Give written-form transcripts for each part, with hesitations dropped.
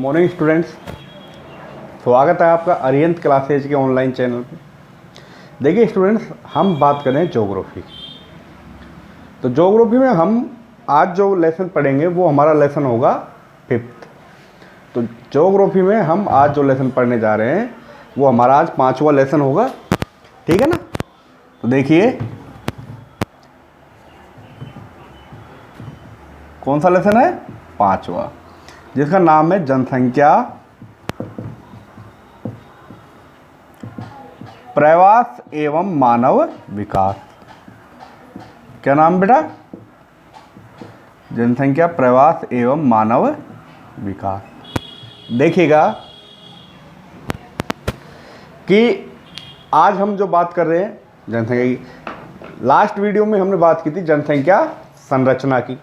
Morning students, स्वागत है आपका अरिहंत क्लासेज के ऑनलाइन चैनल पे। देखिए स्टूडेंट्स, हम बात करें ज्योग्राफी की। तो ज्योग्राफी में हम आज जो लेसन पढ़ेंगे वो हमारा लेसन होगा 5th। तो ज्योग्राफी में हम आज जो लेसन पढ़ने जा रहे हैं वो हमारा आज 5वां लेसन होगा, ठीक है ना। तो देखिए कौन सा लेसन है, 5वां, जिसका नाम है जनसंख्या, प्रवास एवं मानव विकास। क्या नाम बेटा? जनसंख्या, प्रवास एवं मानव विकास। देखिएगा कि आज हम जो बात कर रहे हैं जनसंख्या की, लास्ट वीडियो में हमने बात की थी जनसंख्या संरचना की,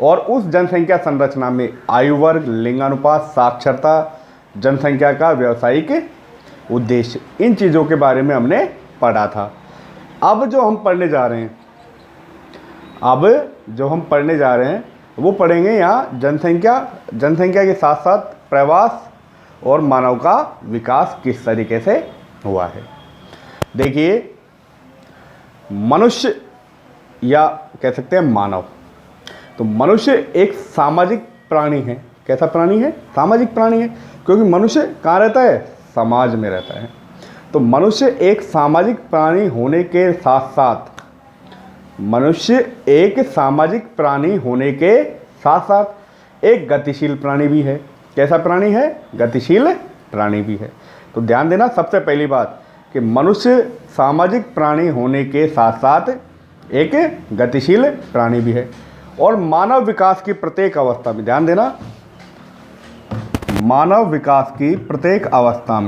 और उस जनसंख्या संरचना में आयु वर्ग, लिंगानुपात, साक्षरता, जनसंख्या का व्यावसायिक उद्देश्य, इन चीज़ों के बारे में हमने पढ़ा था। अब जो हम पढ़ने जा रहे हैं वो पढ़ेंगे यहाँ जनसंख्या के साथ साथ प्रवास और मानव का विकास किस तरीके से हुआ है। देखिए, मनुष्य या कह सकते हैं मानव, तो मनुष्य एक सामाजिक प्राणी है। कैसा प्राणी है? सामाजिक प्राणी है, क्योंकि मनुष्य कहाँ रहता है? समाज में रहता है। तो मनुष्य एक सामाजिक प्राणी होने के साथ साथ एक गतिशील प्राणी भी है। कैसा प्राणी है? गतिशील प्राणी भी है। तो ध्यान देना, सबसे पहली बात कि मनुष्य सामाजिक प्राणी होने के साथ साथ एक गतिशील प्राणी भी है। और मानव विकास की प्रत्येक अवस्था में, ध्यान देना, मानव विकास की प्रत्येक अवस्था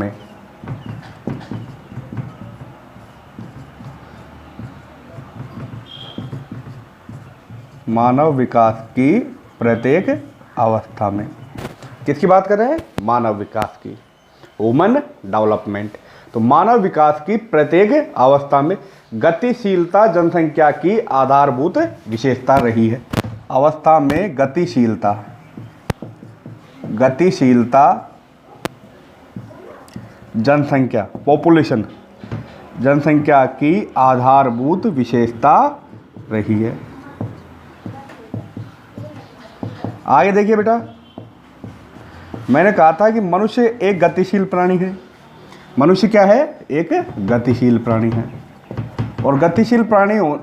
में किसकी बात कर रहे हैं? मानव विकास की, ह्यूमन डेवलपमेंट। तो मानव विकास की प्रत्येक अवस्था में गतिशीलता जनसंख्या की आधारभूत विशेषता रही है। अवस्था में गतिशीलता जनसंख्या, पॉपुलेशन, जनसंख्या की आधारभूत विशेषता रही है। आगे देखिए बेटा, मैंने कहा था कि मनुष्य एक गतिशील प्राणी है। मनुष्य क्या है? एक गतिशील प्राणी है। और गतिशील प्राणी हो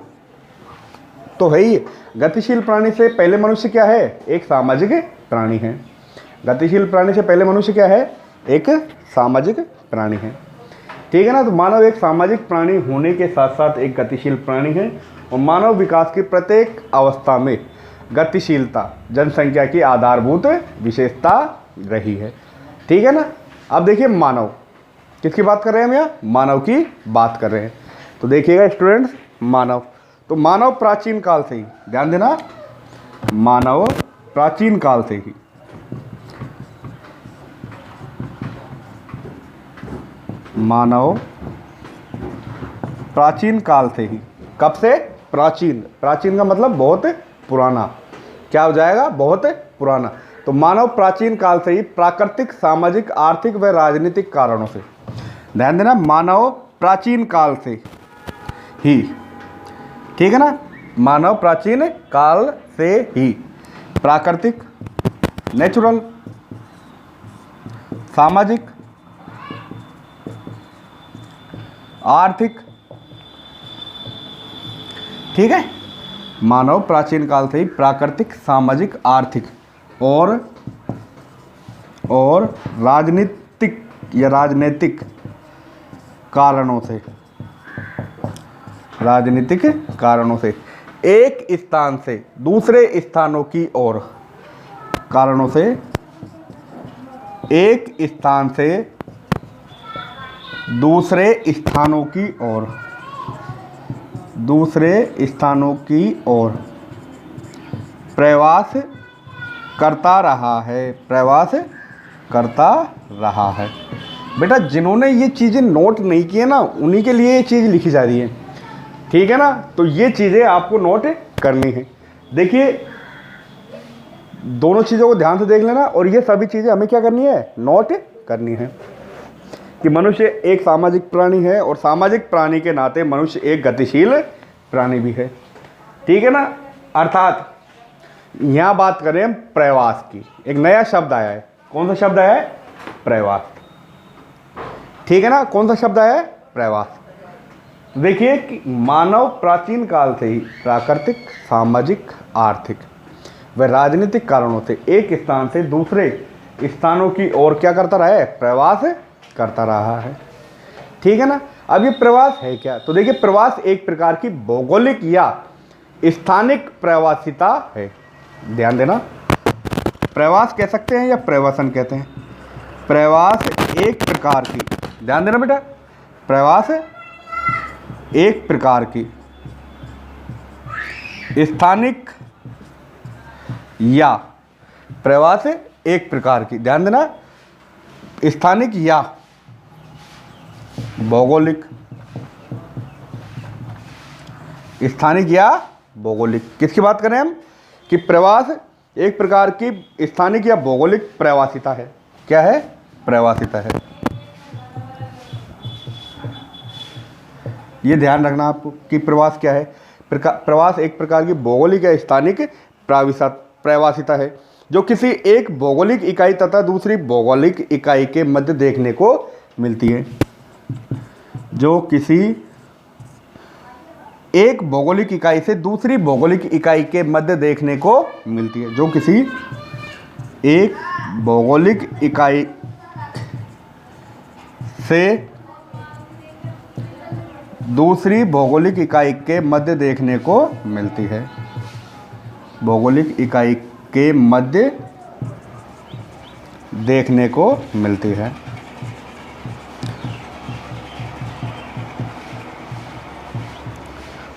तो है ही। गतिशील प्राणी से पहले मनुष्य क्या है? एक सामाजिक प्राणी है। गतिशील प्राणी से पहले मनुष्य क्या है? एक सामाजिक प्राणी है, ठीक है ना। तो मानव एक सामाजिक प्राणी होने के साथ साथ एक गतिशील प्राणी है, और मानव विकास की प्रत्येक अवस्था में गतिशीलता जनसंख्या की आधारभूत विशेषता रही है, ठीक है ना। अब देखिए, मानव किसकी बात कर रहे हैं हम? यहाँ मानव की बात कर रहे हैं। तो देखिएगा स्टूडेंट्स, मानव, तो मानव प्राचीन काल से ही, ध्यान देना, मानव प्राचीन काल से ही कब से? प्राचीन का मतलब बहुत पुराना। क्या हो जाएगा? बहुत पुराना। तो मानव प्राचीन काल से ही प्राकृतिक, सामाजिक, आर्थिक व राजनीतिक कारणों से, ध्यान देना, मानव प्राचीन काल से ही, ठीक है ना, मानव प्राचीन काल से ही प्राकृतिक, नेचुरल, सामाजिक, आर्थिक, ठीक है, मानव प्राचीन काल से ही प्राकृतिक, सामाजिक, आर्थिक और राजनीतिक कारणों से एक स्थान से दूसरे स्थानों की ओर, प्रवास करता रहा है। बेटा, जिन्होंने ये चीज़ें नोट नहीं की है ना, उन्हीं के लिए ये चीज़ लिखी जा रही है, ठीक है ना। तो ये चीज़ें आपको नोट करनी है। देखिए, दोनों चीज़ों को ध्यान से देख लेना, और ये सभी चीज़ें हमें क्या करनी है, नोट करनी है कि मनुष्य एक सामाजिक प्राणी है और सामाजिक प्राणी के नाते मनुष्य एक गतिशील प्राणी भी है। ठीक है ना। अर्थात यहाँ बात करें हम प्रवास की, एक नया शब्द आया है। कौन सा शब्द आया है, प्रवास। ठीक है ना, कौन सा शब्द आया है, प्रवास। देखिए कि मानव प्राचीन काल से ही प्राकृतिक, सामाजिक, आर्थिक व राजनीतिक कारणों से एक स्थान से दूसरे स्थानों की ओर क्या करता रहा है, प्रवास करता रहा है। ठीक है ना। अब ये प्रवास है क्या, तो देखिए प्रवास एक प्रकार की भौगोलिक या स्थानिक प्रवासिता है। ध्यान देना, प्रवास कह सकते हैं या प्रवासन कहते हैं। प्रवास एक प्रकार की, ध्यान देना बेटा, प्रवास एक प्रकार की स्थानिक या, प्रवास एक प्रकार की, ध्यान देना, स्थानिक या भौगोलिक, स्थानिक या भौगोलिक। किसकी बात करें हम कि प्रवास एक प्रकार की स्थानिक या भौगोलिक प्रवासिता है। क्या है, प्रवासिता है। ये ध्यान रखना आपको कि प्रवास क्या है। प्रवास एक प्रकार की भौगोलिक या स्थानिक प्रवासिता है जो किसी एक भौगोलिक इकाई तथा दूसरी भौगोलिक इकाई के मध्य देखने को मिलती है। जो किसी एक भौगोलिक इकाई से दूसरी भौगोलिक इकाई के मध्य देखने को मिलती है। जो किसी एक भौगोलिक इकाई से दूसरी भौगोलिक इकाई के मध्य देखने को मिलती है। भौगोलिक इकाई के मध्य देखने को मिलती है।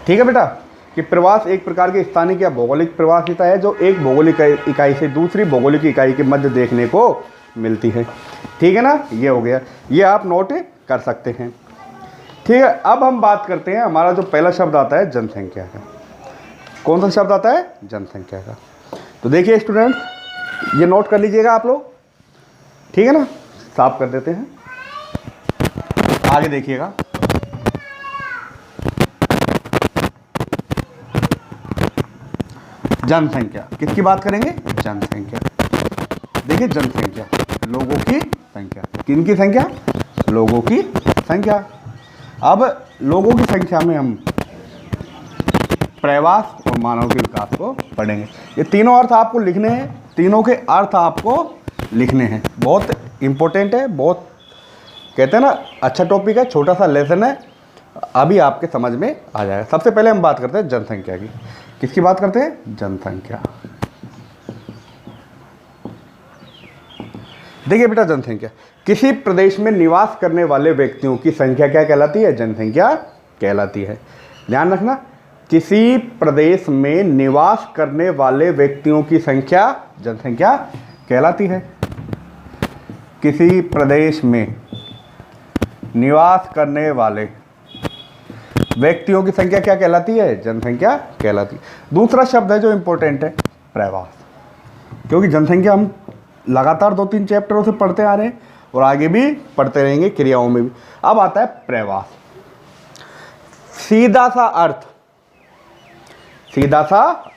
ठीक है बेटा, कि प्रवास एक प्रकार की स्थानिक या भौगोलिक प्रवासिता है जो एक भौगोलिक इकाई से दूसरी भौगोलिक इकाई के मध्य देखने को मिलती है। ठीक है ना, ये हो गया, ये आप नोट कर सकते हैं। ठीक है, अब हम बात करते हैं, हमारा जो पहला शब्द आता है जनसंख्या का। कौन सा शब्द आता है, जनसंख्या का। तो देखिए स्टूडेंट, ये नोट कर लीजिएगा आप लोग। ठीक है ना, साफ कर देते हैं, आगे देखिएगा। जनसंख्या, किसकी बात करेंगे, जनसंख्या। देखिए जनसंख्या, लोगों की संख्या। किनकी संख्या, लोगों की संख्या। अब लोगों की संख्या में हम प्रवास और मानव के विकास को पढ़ेंगे। ये तीनों अर्थ आपको लिखने हैं, तीनों के अर्थ आपको लिखने हैं। बहुत इंपॉर्टेंट है, बहुत कहते हैं ना अच्छा टॉपिक है, छोटा सा लेसन है, अभी आपके समझ में आ जाएगा। सबसे पहले हम बात करते हैं जनसंख्या की। किसकी बात करते हैं, जनसंख्या। देखिए बेटा, जनसंख्या किसी प्रदेश में निवास करने वाले व्यक्तियों की संख्या क्या कहलाती है, जनसंख्या कहलाती है। ध्यान रखना, किसी प्रदेश में निवास करने वाले व्यक्तियों की संख्या जनसंख्या कहलाती है। किसी प्रदेश में निवास करने वाले व्यक्तियों की संख्या क्या कहलाती है, जनसंख्या कहलाती है। दूसरा शब्द है जो इंपॉर्टेंट है, प्रवास, क्योंकि जनसंख्या हम लगातार 2-3 चैप्टरों से पढ़ते आ रहे हैं और आगे भी पढ़ते रहेंगे, क्रियाओं में भी। अब आता है प्रवास। सीधा सा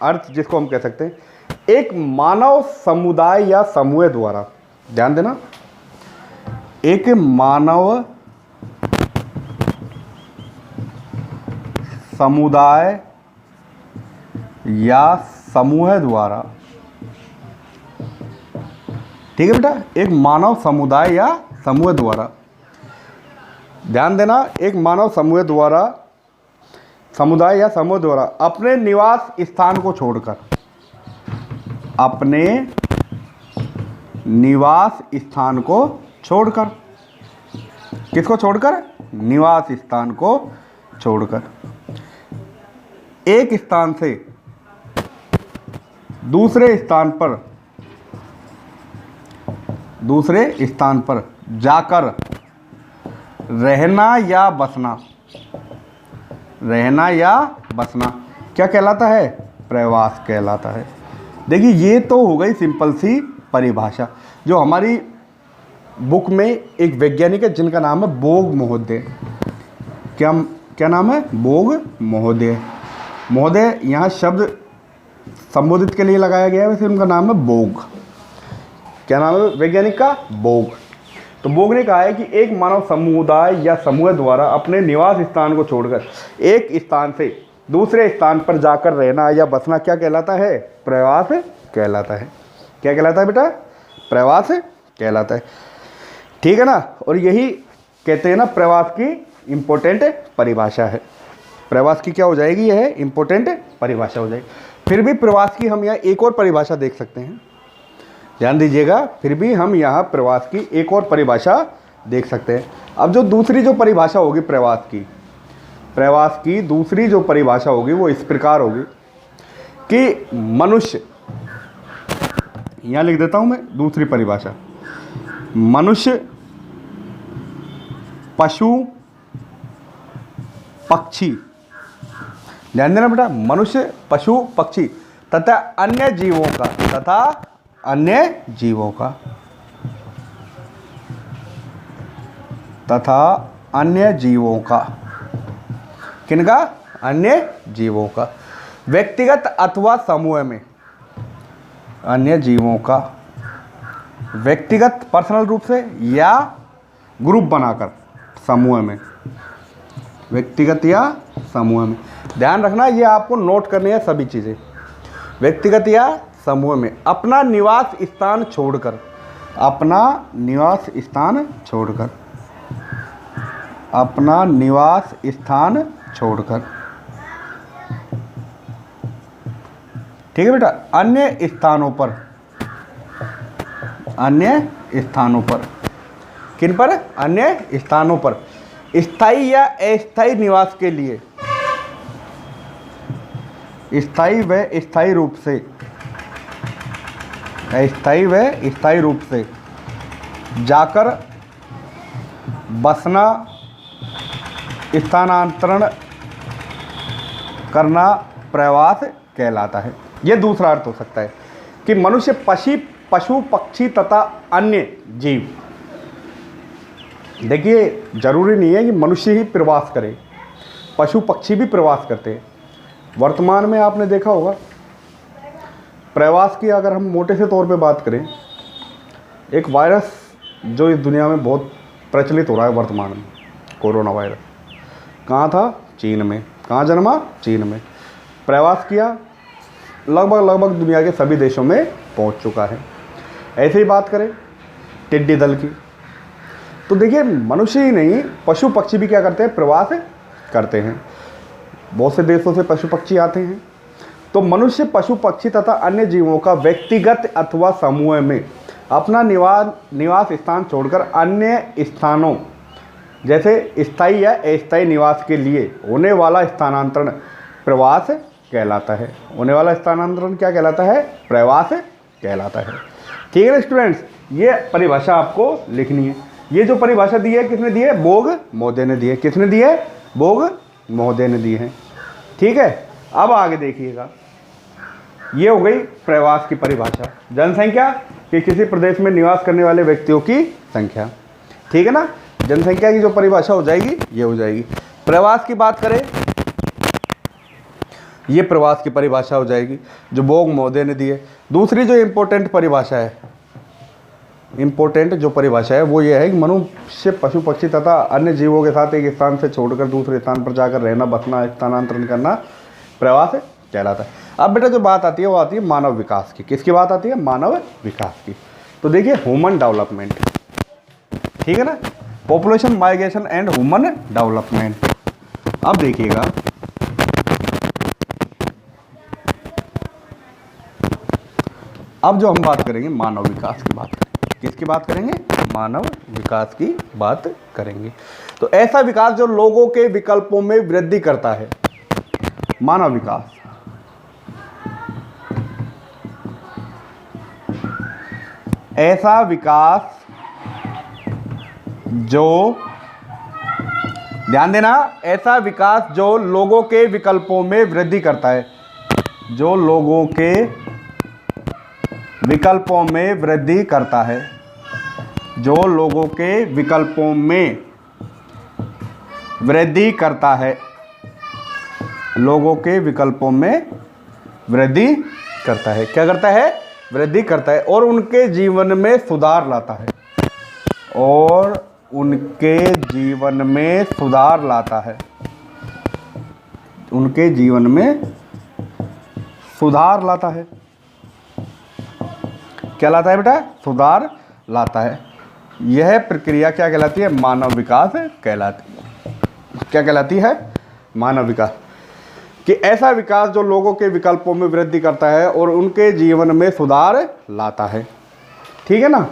अर्थ जिसको हम कह सकते हैं, एक मानव समुदाय या समूह द्वारा, ध्यान देना, एक मानव समुदाय या समूह द्वारा, ठीक है बेटा, एक मानव समुदाय या समूह द्वारा, ध्यान देना, एक मानव समुदाय या समूह द्वारा अपने निवास स्थान को छोड़कर, अपने निवास स्थान को छोड़कर, किसको छोड़कर, निवास स्थान को छोड़कर एक स्थान से दूसरे स्थान पर जाकर रहना या बसना क्या कहलाता है, प्रवास कहलाता है। देखिए ये तो हो गई सिंपल सी परिभाषा। जो हमारी बुक में एक वैज्ञानिक है जिनका नाम है बोग महोदय। क्या क्या नाम है? बोग महोदय। महोदय यहाँ शब्द संबोधित के लिए लगाया गया है, वैसे उनका नाम है बोग। क्या नाम है वैज्ञानिक का? बोग। तो बोग ने कहा है कि एक मानव समुदाय या समूह द्वारा अपने निवास स्थान को छोड़कर एक स्थान से दूसरे स्थान पर जाकर रहना या बसना क्या कहलाता है? प्रवास कहलाता है। क्या कहलाता है बेटा? प्रवास कहलाता है। ठीक है ना। और यही कहते हैं ना प्रवास की इम्पोर्टेंट परिभाषा है। प्रवास की क्या हो जाएगी? यह इम्पोर्टेंट परिभाषा हो जाएगी। फिर भी प्रवास की हम यहाँ एक और परिभाषा देख सकते हैं, ध्यान दीजिएगा। फिर भी हम यहाँ प्रवास की एक और परिभाषा देख सकते हैं। अब जो दूसरी जो परिभाषा होगी प्रवास की दूसरी जो परिभाषा होगी वो इस प्रकार होगी कि मनुष्य, यहाँ लिख देता हूँ मैं दूसरी परिभाषा, मनुष्य, पशु, पक्षी, ध्यान देना बेटा, मनुष्य, पशु, पक्षी तथा अन्य जीवों का, किनका? अन्य जीवों का, व्यक्तिगत अथवा समूह में, अन्य जीवों का व्यक्तिगत पर्सनल रूप से या ग्रुप बनाकर समूह में, व्यक्तिगत या समूह में। ध्यान रखना ये आपको नोट करनी है सभी चीज़ें। व्यक्तिगत या समूह में अपना निवास स्थान छोड़कर, ठीक है बेटा, अन्य स्थानों पर, किन पर? अन्य स्थानों पर स्थायी या अस्थायी निवास के लिए, स्थायी व स्थायी रूप से जाकर बसना, स्थानांतरण करना प्रवास कहलाता है। यह दूसरा अर्थ हो सकता है कि मनुष्य, पशु, पक्षी तथा अन्य जीव। देखिए जरूरी नहीं है कि मनुष्य ही प्रवास करे, पशु पक्षी भी प्रवास करते हैं। वर्तमान में आपने देखा होगा प्रवास की अगर हम मोटे से तौर पे बात करें, एक वायरस जो इस दुनिया में बहुत प्रचलित हो रहा है वर्तमान में, कोरोना वायरस, कहाँ था? चीन में। कहाँ जन्मा? चीन में। प्रवास किया, लगभग दुनिया के सभी देशों में पहुँच चुका है। ऐसे ही बात करें टिड्डी दल की, तो देखिए मनुष्य ही नहीं, पशु पक्षी भी क्या करते हैं? प्रवास करते हैं। बहुत से देशों से पशु पक्षी आते हैं। तो मनुष्य, पशु पक्षी तथा अन्य जीवों का व्यक्तिगत अथवा समूह में अपना निवास स्थान छोड़कर अन्य स्थानों जैसे स्थायी या अस्थायी निवास के लिए होने वाला स्थानांतरण प्रवास कहलाता है। होने वाला स्थानांतरण क्या कहलाता है? प्रवास कहलाता है। ठीक है ना स्टूडेंट्स, ये परिभाषा आपको लिखनी है। ये जो परिभाषा दी है किसने दी है? बोग महोदय ने दी है। किसने दी है? बोग महोदय ने दी है। ठीक है, अब आगे देखिएगा, ये हो गई प्रवास की परिभाषा। जनसंख्या कि किसी प्रदेश में निवास करने वाले व्यक्तियों की संख्या। ठीक है ना, जनसंख्या की जो परिभाषा हो जाएगी ये हो जाएगी। प्रवास की बात करें, ये प्रवास की परिभाषा हो जाएगी जो बोग महोदय ने दी है। दूसरी जो इम्पोर्टेंट परिभाषा है, वो ये है कि मनुष्य, पशु पक्षी तथा अन्य जीवों के साथ एक स्थान से छोड़कर दूसरे स्थान पर जाकर रहना, बसना, स्थानांतरण करना प्रवास कहलाता है। अब बेटा जो बात आती है वो आती है मानव विकास की। किसकी बात आती है? मानव विकास की। तो देखिए ह्यूमन डेवलपमेंट, ठीक है ना, population migration and human development. अब देखिएगा, अब जो हम बात करेंगे मानव विकास की बात करेंगे। किसकी बात करेंगे? मानव विकास की बात करेंगे। तो ऐसा विकास जो लोगों के विकल्पों में वृद्धि करता है, मानव विकास। ऐसा विकास जो, ध्यान देना, ऐसा विकास जो लोगों के विकल्पों में वृद्धि करता है, जो लोगों के विकल्पों में वृद्धि करता है, जो लोगों के विकल्पों में वृद्धि करता है, लोगों के विकल्पों में वृद्धि करता है। क्या करता है? वृद्धि करता है और उनके जीवन में सुधार लाता है, और उनके जीवन में सुधार लाता है, उनके जीवन में सुधार लाता है। क्या लाता है बेटा? सुधार लाता है। यह प्रक्रिया क्या कहलाती है? मानव विकास कहलाती है। क्या कहलाती है? मानव विकास। कि ऐसा विकास जो लोगों के विकल्पों में वृद्धि करता है और उनके जीवन में सुधार लाता है। ठीक है ना?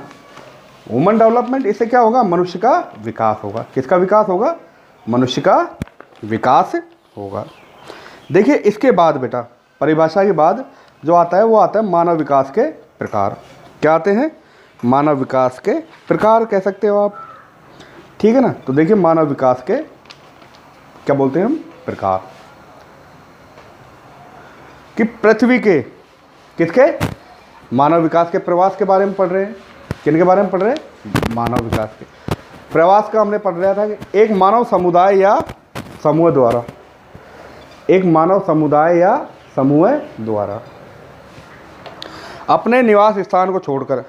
ह्यूमन डेवलपमेंट, इससे क्या होगा? मनुष्य का विकास होगा। किसका विकास होगा? मनुष्य का विकास होगा। देखिए इसके बाद बेटा, परिभाषा के बाद जो आता है वो आता है मानव विकास के प्रकार। क्या आते हैं? मानव विकास के प्रकार कह सकते हो आप। ठीक है ना? तो देखिए मानव विकास के क्या बोलते हैं हम? प्रकार। कि पृथ्वी के किसके? मानव विकास के प्रवास के बारे में पढ़ रहे हैं। किनके बारे में पढ़ रहे हैं? मानव विकास के प्रवास का हमने पढ़ रहा था कि एक मानव समुदाय या समूह द्वारा, एक मानव समुदाय या समूह द्वारा अपने निवास स्थान को छोड़कर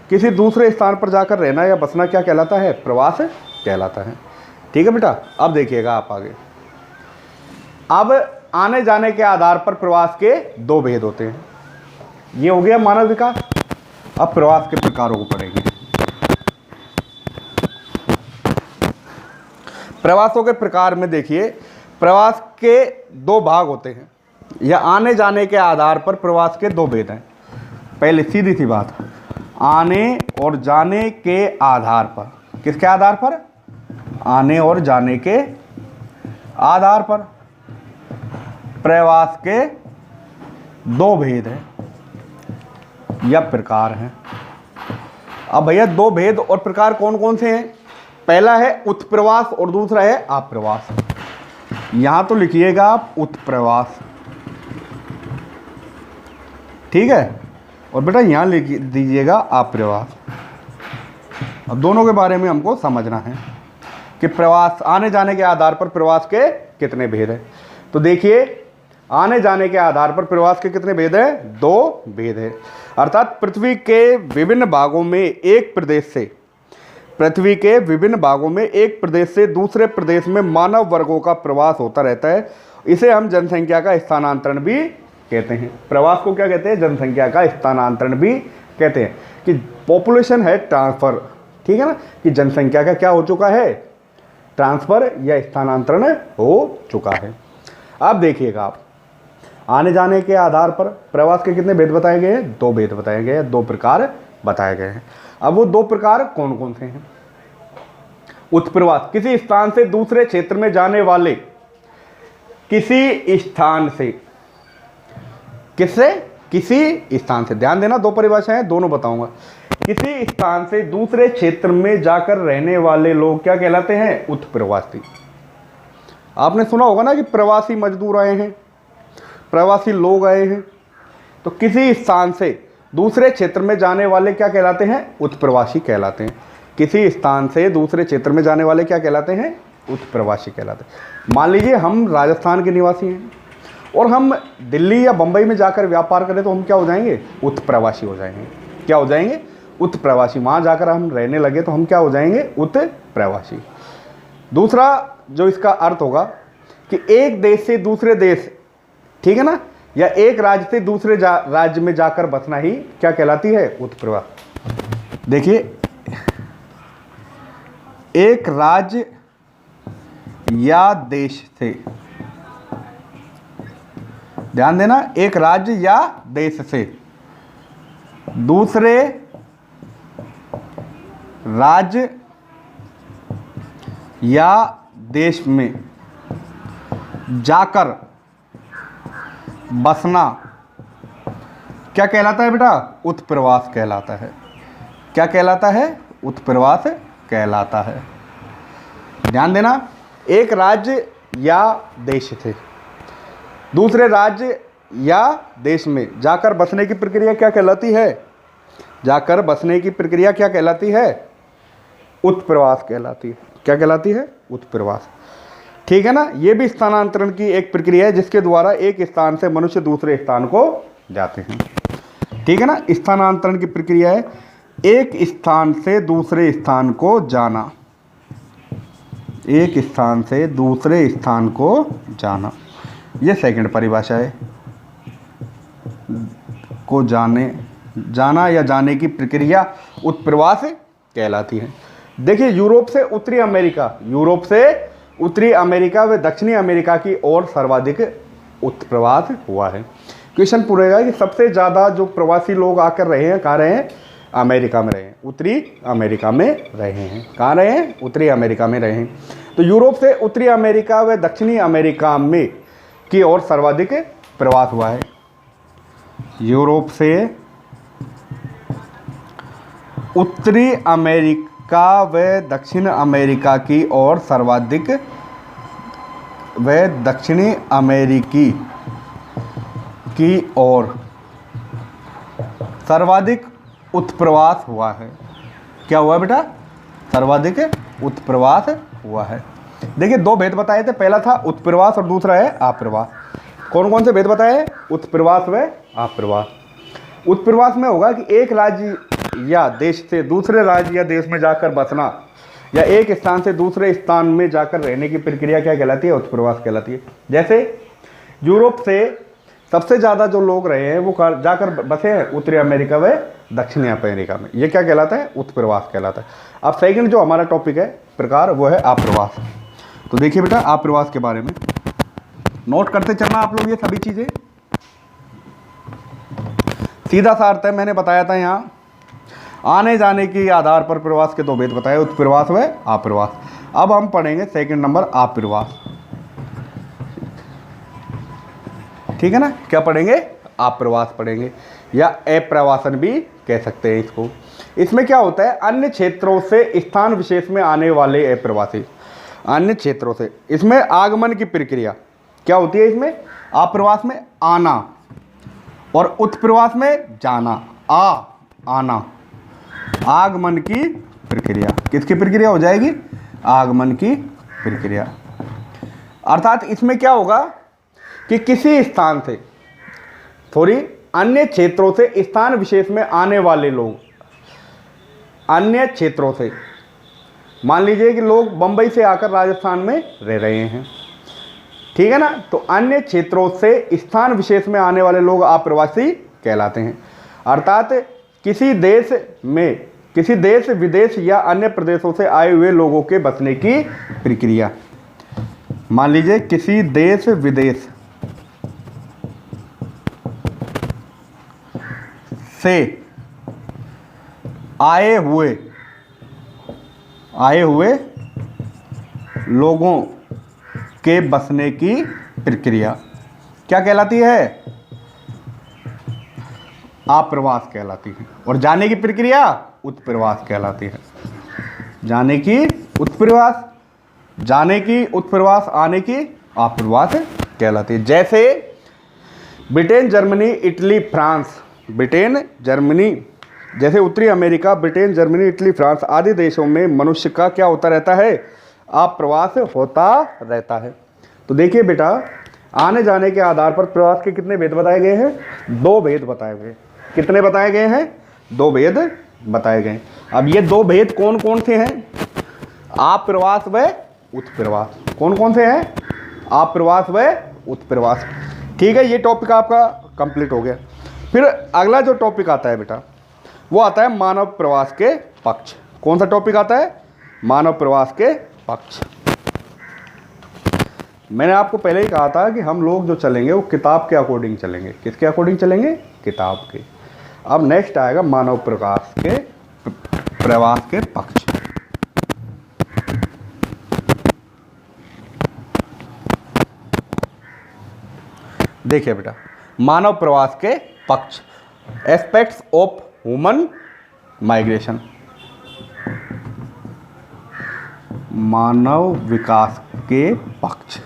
किसी दूसरे स्थान पर जाकर रहना या बसना क्या कहलाता है? प्रवास कहलाता है। ठीक है बेटा? अब देखिएगा आप आगे। अब आने जाने के आधार पर प्रवास के दो भेद होते हैं। ये हो गया मानव विकास। अब प्रवास के प्रकारों को पढ़ेंगे। प्रवासों के प्रकार में देखिए, प्रवास के दो भाग होते हैं, या आने जाने के आधार पर प्रवास के दो भेद हैं। पहले सीधी सी बात, आने और जाने के आधार पर। किसके आधार पर? आने और जाने के आधार पर प्रवास के दो भेद हैं या प्रकार हैं। अब भैया दो भेद और प्रकार कौन कौन से हैं? पहला है उत्प्रवास और दूसरा है आप्रवास। यहां तो लिखिएगा आप उत्प्रवास। ठीक है? और बेटा यहां लिख दीजिएगा आप्रवास। अब दोनों के बारे में हमको समझना है कि प्रवास, आने जाने के आधार पर प्रवास के कितने भेद हैं। तो देखिए, आने जाने के आधार पर प्रवास के कितने भेद हैं? दो भेद हैं। अर्थात पृथ्वी के विभिन्न भागों में एक प्रदेश से, पृथ्वी के विभिन्न भागों में एक प्रदेश से दूसरे प्रदेश में मानव वर्गों का प्रवास होता रहता है। इसे हम जनसंख्या का स्थानांतरण भी कहते हैं। प्रवास को क्या कहते हैं? जनसंख्या का स्थानांतरण भी कहते हैं। कि पॉपुलेशन है ट्रांसफर। ठीक है ना? कि जनसंख्या का क्या हो चुका है? ट्रांसफर या स्थानांतरण हो चुका है। अब देखिएगा आप, आने जाने के आधार पर प्रवास के कितने भेद बताए गए हैं? दो भेद बताए गए हैं, दो प्रकार बताए गए हैं। अब वो दो प्रकार कौन कौन से हैं? उत्प्रवास, किसी स्थान से दूसरे क्षेत्र में जाने वाले, किसी स्थान से, किससे? किसी स्थान से। ध्यान देना, दो परिभाषाएं दोनों बताऊंगा। किसी स्थान से दूसरे क्षेत्र में जाकर रहने वाले लोग क्या कहलाते हैं? उत्प्रवासी। आपने सुना होगा ना कि प्रवासी मजदूर आए हैं, प्रवासी लोग आए हैं। तो किसी स्थान से दूसरे क्षेत्र में जाने वाले क्या कहलाते हैं? उत्प्रवासी कहलाते हैं। किसी स्थान से दूसरे क्षेत्र में जाने वाले क्या कहलाते हैं? उत्प्रवासी कहलाते हैं। मान लीजिए हम राजस्थान के निवासी हैं और हम दिल्ली या बंबई में जाकर व्यापार करें तो हम क्या हो जाएंगे? उत्प्रवासी हो जाएंगे। क्या हो जाएंगे? उत्प्रवासी। वहाँ जाकर हम रहने लगे तो हम क्या हो जाएंगे? उत्प्रवासी। दूसरा जो इसका अर्थ होगा कि एक देश से दूसरे देश, ठीक है ना, या एक राज्य से दूसरे राज्य में जाकर बसना ही क्या कहलाती है? उत्प्रवास। देखिए, एक राज्य या देश से, ध्यान देना, एक राज्य या देश से दूसरे राज्य या देश में जाकर बसना क्या कहलाता है बेटा? उत्प्रवास कहलाता है। क्या कहलाता है? उत्प्रवास कहलाता है। ध्यान देना, एक राज्य या देश से दूसरे राज्य या देश में जाकर बसने की प्रक्रिया क्या कहलाती है? जाकर बसने की प्रक्रिया क्या कहलाती है? उत्प्रवास कहलाती है। क्या कहलाती है? उत्प्रवास। ठीक है ना। ये भी स्थानांतरण की एक प्रक्रिया है जिसके द्वारा एक स्थान से मनुष्य दूसरे स्थान को जाते हैं। ठीक है ना। स्थानांतरण की प्रक्रिया है एक स्थान से दूसरे स्थान को जाना, एक स्थान से दूसरे स्थान को जाना। ये सेकंड परिभाषा है। को जाना या जाने की प्रक्रिया उत्प्रवास कहलाती है। देखिए यूरोप से उत्तरी अमेरिका व दक्षिणी अमेरिका की ओर सर्वाधिक उत्प्रवास हुआ है। क्वेश्चन पूछेगा कि सबसे ज़्यादा जो प्रवासी लोग आकर रहे हैं कहाँ रहे हैं? अमेरिका में रहे हैं, उत्तरी अमेरिका में रहे हैं। कहाँ रहे हैं? उत्तरी अमेरिका में रहे हैं। तो यूरोप से उत्तरी अमेरिका व दक्षिणी अमेरिका में की ओर सर्वाधिक प्रवास हुआ है। यूरोप से उत्तरी अमेरिका व दक्षिण अमेरिका की ओर सर्वाधिक व दक्षिणी अमेरिकी की ओर सर्वाधिक उत्प्रवास हुआ है। क्या हुआ बेटा? सर्वाधिक उत्प्रवास हुआ है। देखिए दो भेद बताए थे, पहला था उत्प्रवास और दूसरा है आप्रवास। कौन कौन से भेद बताए? उत्प्रवास व आप्रवास। उत्प्रवास में होगा कि एक राज्य या देश से दूसरे राज्य या देश में जाकर बसना या एक स्थान से दूसरे स्थान में जाकर रहने की प्रक्रिया क्या कहलाती है? उत्प्रवास कहलाती है। जैसे यूरोप से सबसे ज़्यादा जो लोग रहे हैं वो जाकर बसे हैं उत्तरी अमेरिका व दक्षिणी अमेरिका में। ये क्या कहलाता है? उत्प्रवास कहलाता है। अब सेकंड जो हमारा टॉपिक है प्रकार वो है आप्रवास। तो देखिए बेटा आप्रवास के बारे में नोट करते चलना आप लोग ये सभी चीज़ें। सीधा सा अर्थ है, मैंने बताया था यहाँ आने जाने के आधार पर प्रवास के दो भेद बताए, उत्प्रवास व आप्रवास। अब हम पढ़ेंगे सेकंड नंबर आप्रवास। ठीक है ना। क्या पढ़ेंगे? आप्रवास पढ़ेंगे या अप्रवासन भी कह सकते हैं इसको। इसमें क्या होता है? अन्य क्षेत्रों से स्थान विशेष में आने वाले अप्रवासी, अन्य क्षेत्रों से। इसमें आगमन की प्रक्रिया क्या होती है? इसमें आप्रवास में आना और उत्प्रवास में जाना। आना आगमन की प्रक्रिया। किसकी प्रक्रिया हो जाएगी? आगमन की प्रक्रिया। अर्थात इसमें क्या होगा कि किसी स्थान से अन्य क्षेत्रों से स्थान विशेष में आने वाले लोग, अन्य क्षेत्रों से, मान लीजिए कि लोग बंबई से आकर राजस्थान में रह रहे हैं, ठीक है ना। तो अन्य क्षेत्रों से स्थान विशेष में आने वाले लोग आप्रवासी कहलाते हैं। अर्थात किसी देश विदेश या अन्य प्रदेशों से आए हुए लोगों के बसने की प्रक्रिया। मान लीजिए किसी देश विदेश से आए हुए लोगों के बसने की प्रक्रिया क्या कहलाती है? आप्रवास कहलाती है। और जाने की प्रक्रिया उत्प्रवास कहलाती है। जाने की उत्प्रवास, आने की आप्रवास कहलाती है। जैसे ब्रिटेन, जर्मनी, इटली, फ्रांस, जैसे उत्तरी America, Britain, Germany, Italy, France आदि देशों में मनुष्य का क्या होता रहता है? आप्रवास होता रहता है। तो देखिए बेटा आने जाने के आधार पर प्रवास के कितने भेद बताए गए हैं? दो भेद बताए गए। कितने बताए गए हैं? दो भेद बताए गए। अब ये दो भेद कौन कौन से हैं? आप्रवास व उत्प्रवास। कौन कौन से हैं? आप्रवास व उत्प्रवास। ठीक है, ये टॉपिक आपका कंप्लीट हो गया। फिर अगला जो टॉपिक आता है बेटा वो आता है मानव प्रवास के पक्ष। कौन सा टॉपिक आता है? मानव प्रवास के पक्ष। मैंने आपको पहले ही कहा था कि हम लोग जो चलेंगे वो किताब के अकॉर्डिंग चलेंगे। किसके अकॉर्डिंग चलेंगे? किताब के। अब नेक्स्ट आएगा मानव प्रवास के पक्ष। देखिए बेटा मानव प्रवास के पक्ष, एस्पेक्ट्स ऑफ ह्यूमन माइग्रेशन, मानव विकास के पक्ष।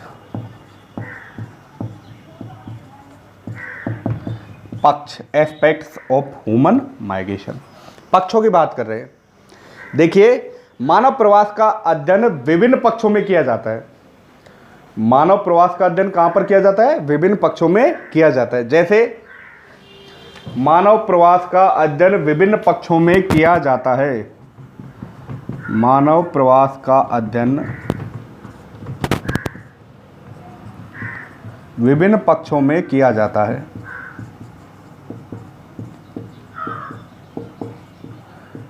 Aspects of human migration. पक्षों की बात कर रहे हैं। देखिए, मानव प्रवास का अध्ययन विभिन्न पक्षों में किया जाता है। मानव प्रवास का अध्ययन कहां पर किया जाता है? विभिन्न पक्षों में किया जाता है। जैसे मानव प्रवास का अध्ययन विभिन्न पक्षों में किया जाता है। मानव प्रवास का अध्ययन विभिन्न पक्षों में किया जाता है।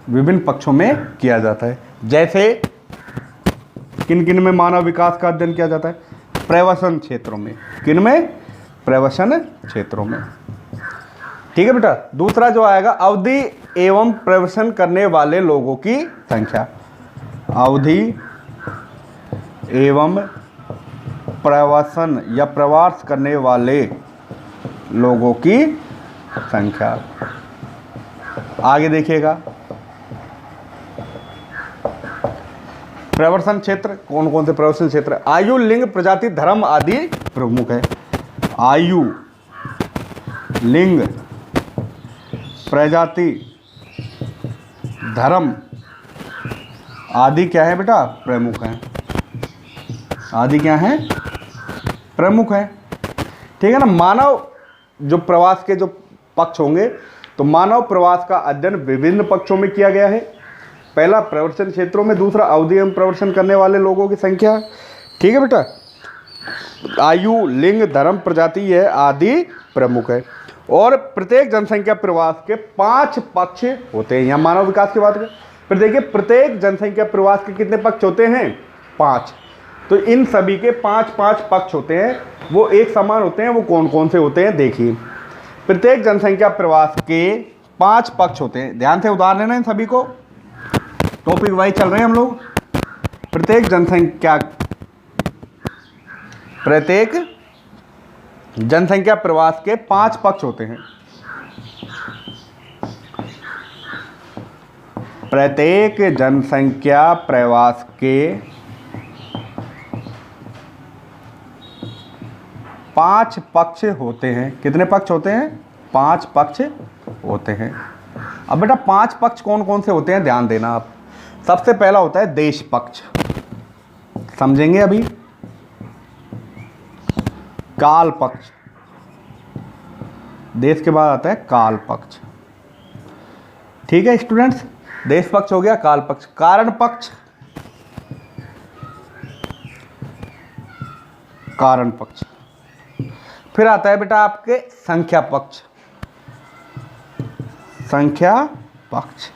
विभिन्न पक्षों में किया जाता है। जैसे किन किन में मानव विकास का अध्ययन किया जाता है? प्रवसन क्षेत्रों में। किन में? प्रवसन क्षेत्रों में। ठीक है बेटा। दूसरा जो आएगा, अवधि एवं प्रवसन करने वाले लोगों की संख्या। अवधि एवं प्रवसन या प्रवास करने वाले लोगों की संख्या। आगे देखिएगा, प्रवसन क्षेत्र कौन कौन से प्रवसन क्षेत्र? आयु, लिंग, प्रजाति, धर्म आदि प्रमुख है। आयु, लिंग, प्रजाति, धर्म आदि क्या है बेटा? प्रमुख हैं। आदि क्या है? प्रमुख है। ठीक है ना। मानव जो प्रवास के जो पक्ष होंगे, तो मानव प्रवास का अध्ययन विभिन्न पक्षों में किया गया है। पहला प्रवसन क्षेत्रों में, दूसरा अवधि एवं प्रवसन करने वाले लोगों की संख्या। ठीक है बेटा। आयु, लिंग, धर्म, प्रजाति यह आदि प्रमुख है। और प्रत्येक जनसंख्या प्रवास के 5 पक्ष होते हैं। यहाँ मानव विकास की बात करें, फिर देखिए प्रत्येक जनसंख्या प्रवास के कितने पक्ष होते हैं? 5। तो इन सभी के 5-5 पक्ष होते हैं। वो एक समान होते हैं। वो कौन कौन से होते हैं? देखिए, प्रत्येक जनसंख्या प्रवास के 5 पक्ष होते हैं। ध्यान से उतार लेना इन सभी को, टॉपिक वाइज चल रहे हैं हम लोग। प्रत्येक जनसंख्या प्रवास के 5 पक्ष होते हैं। प्रत्येक जनसंख्या प्रवास के 5 पक्ष होते हैं। कितने पक्ष होते हैं? 5 पक्ष होते हैं। अब बेटा 5 पक्ष कौन कौन से होते हैं? ध्यान देना आप। सबसे पहला होता है देश पक्ष, समझेंगे अभी। काल पक्ष, देश के बाद आता है काल पक्ष। ठीक है स्टूडेंट्स, देश पक्ष हो गया। काल पक्ष, कारण पक्ष, कारण पक्ष। फिर आता है बेटा आपके संख्या पक्ष, संख्या पक्ष।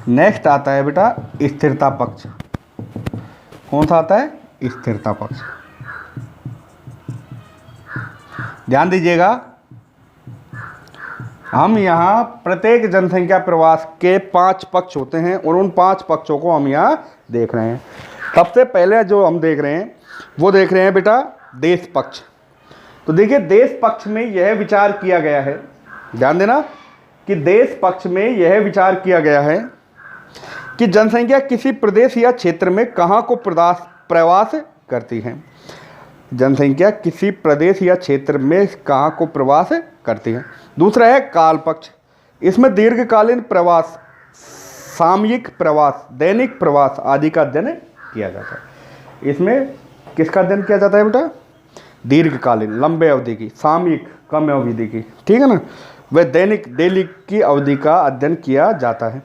नेक्स्ट आता है बेटा स्थिरता पक्ष। कौन सा आता है? स्थिरता पक्ष। ध्यान दीजिएगा, हम यहाँ प्रत्येक जनसंख्या प्रवास के 5 पक्ष होते हैं और उन 5 पक्षों को हम यहाँ देख रहे हैं। सबसे पहले जो हम देख रहे हैं वो देख रहे हैं बेटा देश पक्ष। तो देखिए, देश पक्ष में यह विचार किया गया है, ध्यान देना कि देश पक्ष में यह विचार किया गया है कि जनसंख्या किसी प्रदेश या क्षेत्र में कहाँ को प्रवास करती है। जनसंख्या किसी प्रदेश या क्षेत्र में कहाँ को प्रवास करती है। दूसरा है काल पक्ष। इसमें दीर्घकालीन प्रवास, सामयिक प्रवास, दैनिक प्रवास आदि का अध्ययन किया जाता है। इसमें किसका अध्ययन किया जाता है बेटा? दीर्घकालीन, लंबे अवधि की, सामयिक कम अवधि की, ठीक है ना, वह दैनिक, डेली की अवधि का अध्ययन किया जाता है।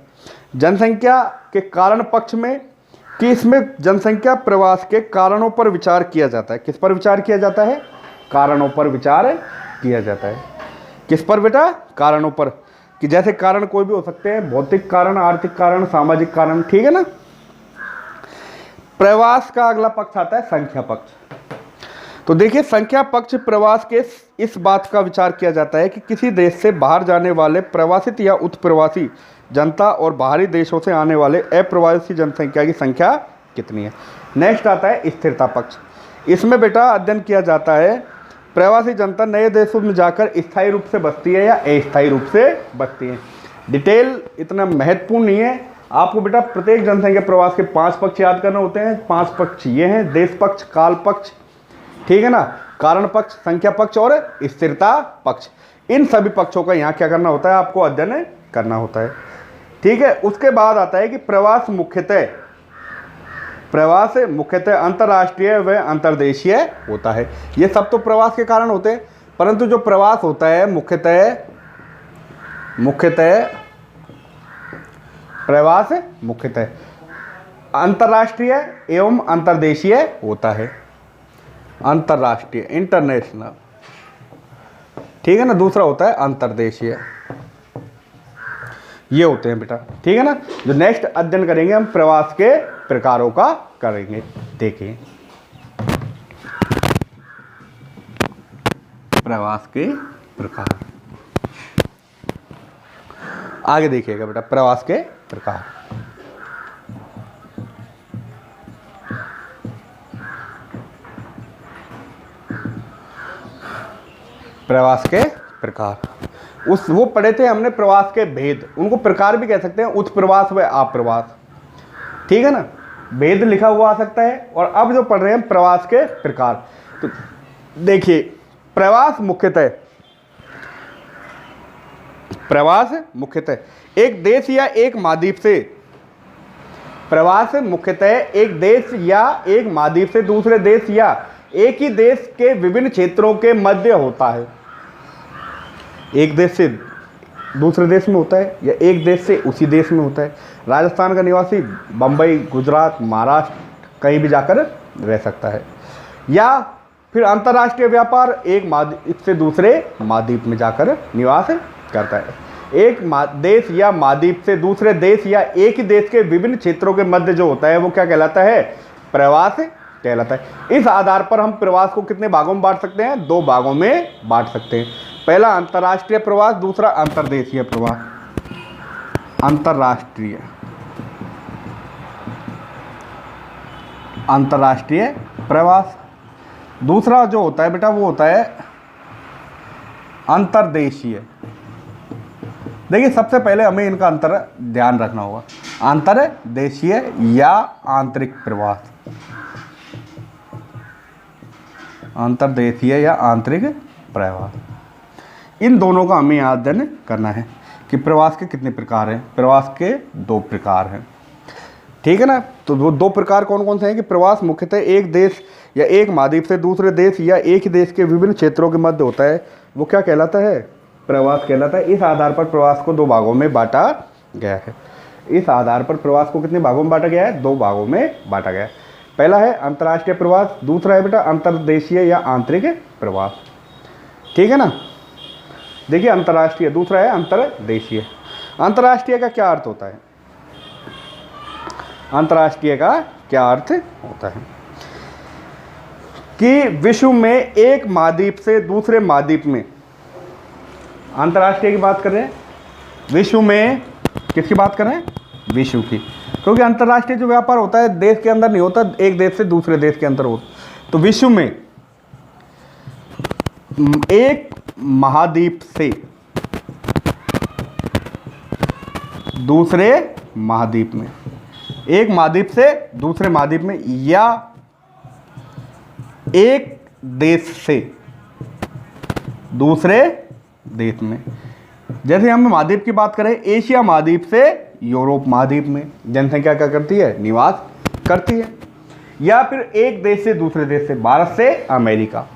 जनसंख्या के कारण पक्ष में कि इसमें जनसंख्या प्रवास के कारणों पर विचार किया जाता है। किस पर विचार किया जाता है? कारणों पर विचार किया जाता है। किस पर बेटा? कारणों पर। कि जैसे कारण कोई भी हो सकते हैं, भौतिक कारण, आर्थिक कारण, सामाजिक कारण, ठीक है ना। प्रवास का अगला पक्ष आता है संख्या पक्ष। तो देखिए, संख्या पक्ष प्रवास के इस बात का विचार किया जाता है कि किसी देश से बाहर जाने वाले प्रवासित या उत्प्रवासी जनता और बाहरी देशों से आने वाले अप्रवासी जनसंख्या की संख्या कितनी है। नेक्स्ट आता है स्थिरता पक्ष। इसमें बेटा अध्ययन किया जाता है प्रवासी जनता नए देशों में जाकर स्थायी रूप से बसती है या अस्थायी रूप से बसती है। डिटेल इतना महत्वपूर्ण नहीं है आपको बेटा। प्रत्येक जनसंख्या प्रवास के 5 पक्ष याद करने होते हैं। 5 पक्ष ये हैं: देश पक्ष, काल पक्ष, ठीक है ना, कारण पक्ष, संख्या पक्ष और स्थिरता पक्ष। इन सभी पक्षों का यहाँ क्या करना होता है? आपको अध्ययन करना होता है। ठीक है, उसके बाद आता है कि प्रवास मुख्यतः अंतर्राष्ट्रीय व अंतर्देशीय होता है। ये सब तो प्रवास के कारण होते हैं, परंतु जो प्रवास होता है मुख्यतः अंतर्राष्ट्रीय एवं अंतर्देशीय होता है। अंतर्राष्ट्रीय, इंटरनेशनल, ठीक है ना। दूसरा होता है अंतर्देशीय। ये होते हैं बेटा, ठीक है ना। जो नेक्स्ट अध्ययन करेंगे हम प्रवास के प्रकारों का करेंगे। देखिए प्रवास के प्रकार, आगे देखिएगा बेटा प्रवास के प्रकार। प्रवास के प्रकार, वो पढ़े थे हमने प्रवास के भेद, उनको प्रकार भी कह सकते हैं, उत्प्रवास व आप्रवास, ठीक है ना। भेद लिखा हुआ आ सकता है। और अब जो पढ़ रहे हैं प्रवास के प्रकार, तो देखिए प्रवास मुख्यतः एक देश या एक महाद्वीप से, प्रवास मुख्यतः एक देश या एक महाद्वीप से दूसरे देश या एक ही देश के विभिन्न क्षेत्रों के मध्य होता है। एक देश से दूसरे देश में होता है या एक देश से उसी देश में होता है। राजस्थान का निवासी बम्बई, गुजरात, महाराष्ट्र कहीं भी जाकर रह सकता है। या फिर अंतर्राष्ट्रीय व्यापार एक महाद्वीप से दूसरे महाद्वीप में जाकर निवास करता है। एक देश या महाद्वीप से दूसरे देश या एक ही देश के विभिन्न क्षेत्रों के मध्य जो होता है वो क्या कहलाता है? प्रवास कहलाता है। इस आधार पर हम प्रवास को कितने भागों में बांट सकते हैं? 2 भागों में बांट सकते हैं। पहला अंतर्राष्ट्रीय प्रवास, दूसरा अंतर्देशीय प्रवास। अंतर्राष्ट्रीय प्रवास, दूसरा जो होता है बेटा वो होता है अंतर्देशीय। देखिए सबसे पहले हमें इनका अंतर ध्यान रखना होगा। अंतर्देशीय या आंतरिक प्रवास, अंतर्देशीय या आंतरिक प्रवास, इन दोनों का हमें अध्ययन करना है कि प्रवास के कितने प्रकार हैं। प्रवास के 2 प्रकार हैं, ठीक है ना। तो वो 2 प्रकार कौन कौन से हैं कि प्रवास मुख्यतः एक देश या एक महाद्वीप से दूसरे देश या एक ही देश के विभिन्न क्षेत्रों के मध्य होता है, वो क्या कहलाता है? प्रवास कहलाता है। इस आधार पर प्रवास को 2 भागों में बांटा गया है। इस आधार पर प्रवास को कितने भागों में बांटा गया है? 2 भागों में बांटा गया है। पहला है अंतर्राष्ट्रीय प्रवास, दूसरा है बेटा अंतर्देशीय या आंतरिक प्रवास, ठीक है ना। देखिए अंतर्राष्ट्रीय, दूसरा है अंतर्देशीय। अंतर्राष्ट्रीय का क्या अर्थ होता है? अंतर्राष्ट्रीय का क्या अर्थ होता है कि विश्व में एक महाद्वीप से दूसरे महाद्वीप में, अंतर्राष्ट्रीय की बात कर रहे हैं, विश्व में किसकी बात कर रहे हैं? विश्व की। क्योंकि अंतर्राष्ट्रीय जो व्यापार होता है देश के अंदर नहीं होता, एक देश से दूसरे देश के अंदर होता। तो विश्व में एक महाद्वीप से दूसरे महाद्वीप में, एक महाद्वीप से दूसरे महाद्वीप में, या एक देश से दूसरे देश में। जैसे हम महाद्वीप की बात करें, एशिया महाद्वीप से यूरोप महाद्वीप में जनसंख्या क्या करती है? निवास करती है। या फिर एक देश से दूसरे देश से, भारत से अमेरिका,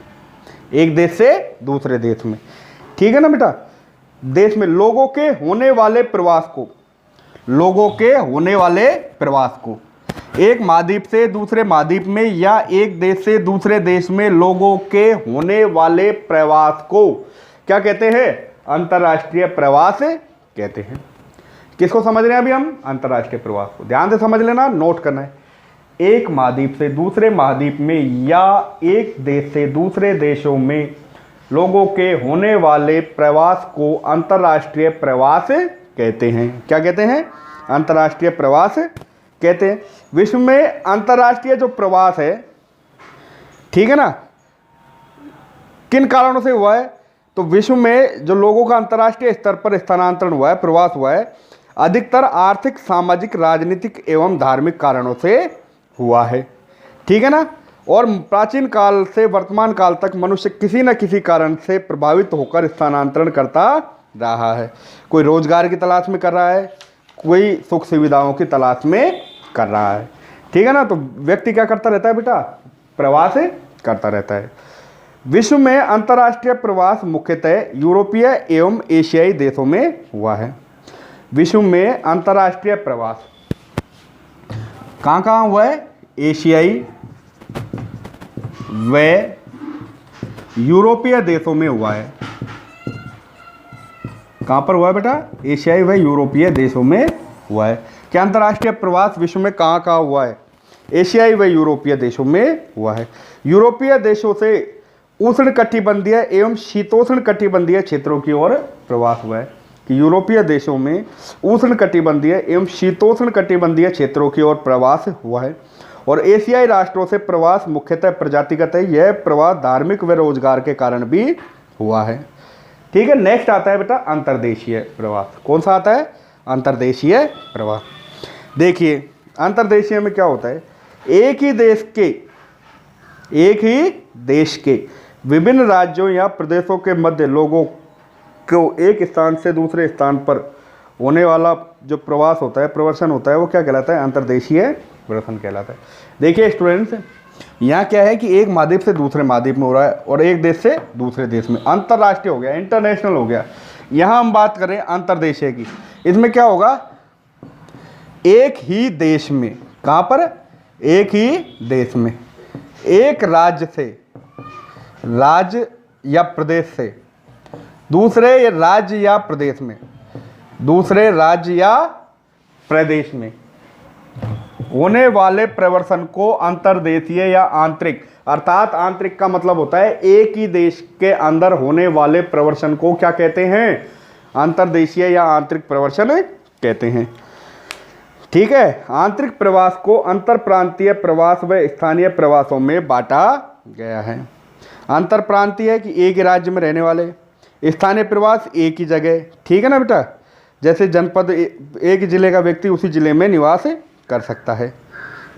एक देश से दूसरे देश में, ठीक है ना बेटा। देश में लोगों के होने वाले प्रवास को, लोगों के होने वाले प्रवास को, एक महाद्वीप से दूसरे महाद्वीप में या एक देश से दूसरे देश में लोगों के होने वाले प्रवास को क्या कहते हैं? अंतर्राष्ट्रीय प्रवास कहते हैं। किसको समझ रहे हैं अभी हम? अंतर्राष्ट्रीय प्रवास को। ध्यान से समझ लेना, नोट करना है। एक महाद्वीप से दूसरे महाद्वीप में या एक देश से दूसरे देशों में लोगों के होने वाले प्रवास को अंतर्राष्ट्रीय प्रवास कहते हैं। क्या कहते हैं? अंतर्राष्ट्रीय प्रवास कहते हैं। विश्व में अंतर्राष्ट्रीय जो प्रवास है, ठीक है ना, किन कारणों से हुआ है? तो विश्व में जो लोगों का अंतर्राष्ट्रीय स्तर पर स्थानांतरण हुआ है, प्रवास हुआ है, अधिकतर आर्थिक, सामाजिक, राजनीतिक एवं धार्मिक कारणों से हुआ है, ठीक है ना। और प्राचीन काल से वर्तमान काल तक मनुष्य किसी न किसी कारण से प्रभावित होकर स्थानांतरण करता रहा है। कोई रोजगार की तलाश में कर रहा है, कोई सुख सुविधाओं की तलाश में कर रहा है। ठीक है ना। तो व्यक्ति क्या करता रहता है बेटा, प्रवास करता रहता है। विश्व में अंतर्राष्ट्रीय प्रवास मुख्यतः यूरोपीय एवं एशियाई देशों में हुआ है। विश्व में अंतर्राष्ट्रीय प्रवास कहाँ कहाँ हुआ है, एशियाई व यूरोपीय देशों में हुआ है। कहाँ पर हुआ है बेटा, एशियाई व यूरोपीय देशों में हुआ है। क्या अंतर्राष्ट्रीय प्रवास विश्व में कहाँ कहाँ हुआ है, एशियाई व यूरोपीय देशों में हुआ है। यूरोपीय देशों से उष्णकटिबंधीय एवं शीतोष्णकटिबंधीय क्षेत्रों की ओर प्रवास हुआ है। कि यूरोपीय देशों में उष्णकटिबंधीय एवं शीतोष्णकटिबंधीय क्षेत्रों की ओर प्रवास हुआ है। और एशियाई राष्ट्रों से प्रवास मुख्यतः प्रजातिगत है। यह प्रवास धार्मिक व रोजगार के कारण भी हुआ है। ठीक है। नेक्स्ट आता है बेटा अंतर्देशीय प्रवास। कौन सा आता है, अंतर्देशीय प्रवास। देखिए अंतर्देशीय में क्या होता है, एक ही देश के विभिन्न राज्यों या प्रदेशों के मध्य लोगों को एक स्थान से दूसरे स्थान पर होने वाला जो प्रवास होता है, प्रवर्सन होता है, वो क्या कहलाता है, अंतर्देशीय प्रवर्सन कहलाता है। देखिए स्टूडेंट्स, यहाँ क्या है कि एक महाद्वीप से दूसरे महाद्वीप में हो रहा है और एक देश से दूसरे देश में, अंतर्राष्ट्रीय हो गया, इंटरनेशनल हो गया। यहाँ हम बात करें अंतर्देशीय की, इसमें क्या होगा, एक ही देश में, कहाँ पर, एक ही देश में, एक राज्य से, राज्य या प्रदेश से दूसरे राज्य या प्रदेश में, दूसरे राज्य या प्रदेश में होने वाले प्रवर्सन को अंतर्देशीय या आंतरिक, अर्थात आंतरिक का मतलब होता है एक ही देश के अंदर होने वाले प्रवर्सन को क्या कहते हैं, अंतर्देशीय या आंतरिक प्रवर्सन कहते हैं। ठीक है। आंतरिक प्रवास को अंतर प्रांतीय प्रवास व स्थानीय प्रवासों में बांटा गया है। अंतर प्रांतीय है कि एक ही राज्य में रहने वाले, स्थानीय प्रवास एक ही जगह। ठीक है ना बेटा, जैसे जनपद, एक जिले का व्यक्ति उसी जिले में निवास कर सकता है।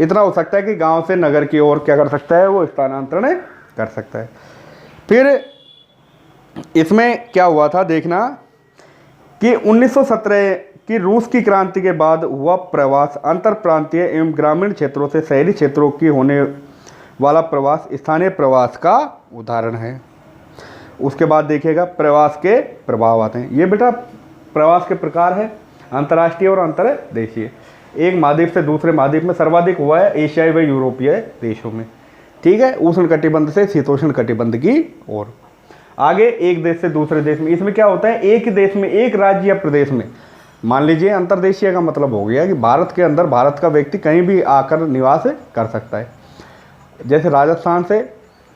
इतना हो सकता है कि गांव से नगर की ओर क्या कर सकता है, वो स्थानांतरण कर सकता है। फिर इसमें क्या हुआ था, देखना कि 1917 की रूस की क्रांति के बाद हुआ प्रवास अंतर प्रांतीय एवं ग्रामीण क्षेत्रों से शहरी क्षेत्रों की होने वाला प्रवास स्थानीय प्रवास का उदाहरण है। उसके बाद देखिएगा प्रवास के प्रभाव आते हैं। ये बेटा प्रवास के प्रकार है, अंतर्राष्ट्रीय और अंतर्देशीय। एक महाद्वीप से दूसरे महाद्वीप में सर्वाधिक हुआ है एशियाई व यूरोपीय देशों में। ठीक है। उष्ण कटिबंध से शीतोष्ण कटिबंध की ओर। आगे एक देश से दूसरे देश में, इसमें क्या होता है, एक देश में, एक राज्य या प्रदेश में, मान लीजिए अंतर्देशीय का मतलब हो गया कि भारत के अंदर भारत का व्यक्ति कहीं भी आकर निवास कर सकता है। जैसे राजस्थान से